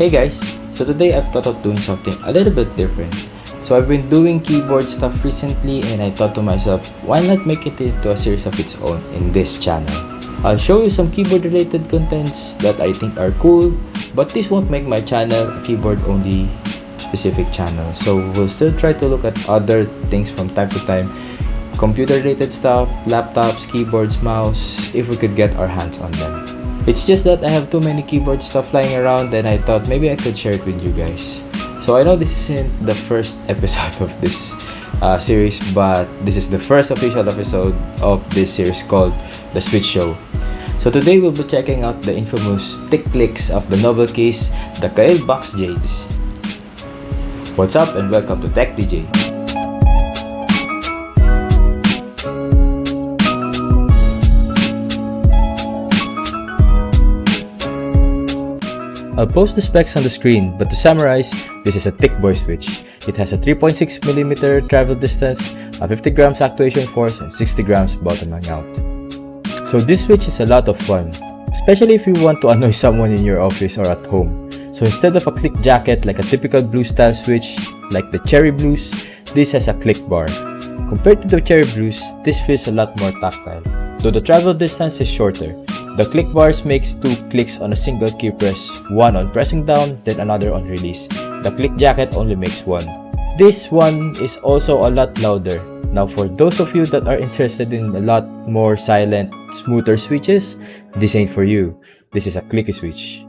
Hey guys, so today I've thought of doing something a little bit different. So I've been doing keyboard stuff recently and I thought to myself, why not make it into a series of its own in this channel? I'll show you some keyboard related contents that I think are cool, but this won't make my channel a keyboard only specific channel. So we'll still try to look at other things from time to time, computer related stuff, laptops, keyboards, mouse, if we could get our hands on them. It's just that I have too many keyboard stuff lying around and I thought maybe I could share it with you guys. So I know this isn't the first episode of this series, but this is the first official episode of this series called The Switch Show. So today we'll be checking out the infamous Thicc clicks of the NovelKeys Kailh Box Jades. What's up and welcome to Tech DJ. I'll post the specs on the screen, but to summarize, this is a Thicc boy switch. It has a 3.6mm travel distance, a 50 grams actuation force, and 60 grams bottoming out. So this switch is a lot of fun, especially if you want to annoy someone in your office or at home. So instead of a click jacket like a typical blues style switch, like the Cherry Blues, this has a click bar. Compared to the Cherry Blues, this feels a lot more tactile, though the travel distance is shorter. The click bars makes 2 clicks on a single key press, one on pressing down, then another on release. The click jacket only makes 1. This one is also a lot louder. Now for those of you that are interested in a lot more silent, smoother switches, this ain't for you. This is a clicky switch.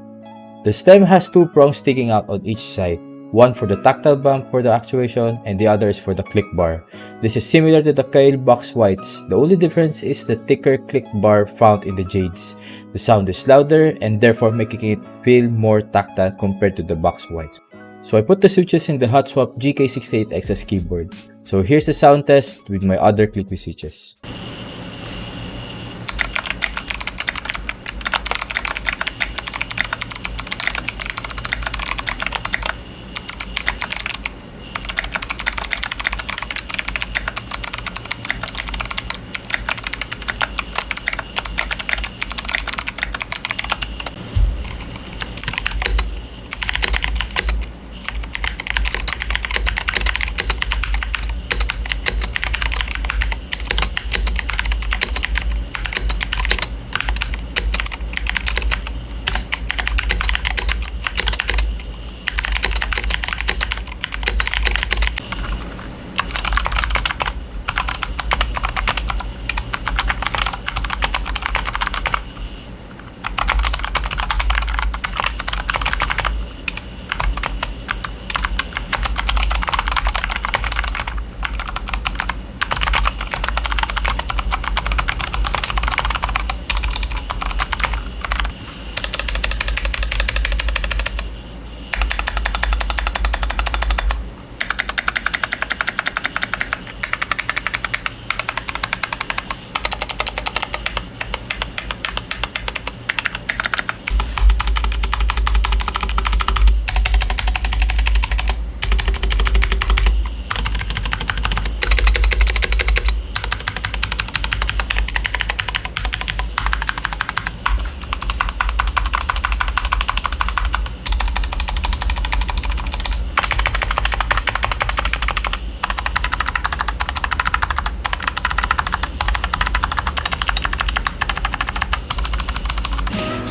The stem has 2 prongs sticking out on each side. One for the tactile bump for the actuation and the other is for the click bar. This is similar to the Kailh Box Whites. The only difference is the thicker click bar found in the Jades. The sound is louder and therefore making it feel more tactile compared to the Box Whites. So I put the switches in the Hot Swap GK68XS keyboard. So here's the sound test with my other clicky switches.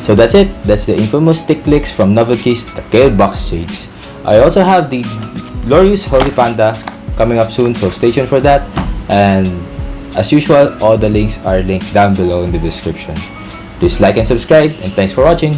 So that's it. That's the infamous Thicc clicks from NovelKeys Kailh Box Jades. I also have the glorious Holy Panda coming up soon, so stay tuned for that. And as usual, all the links are linked down below in the description. Please like and subscribe, and thanks for watching.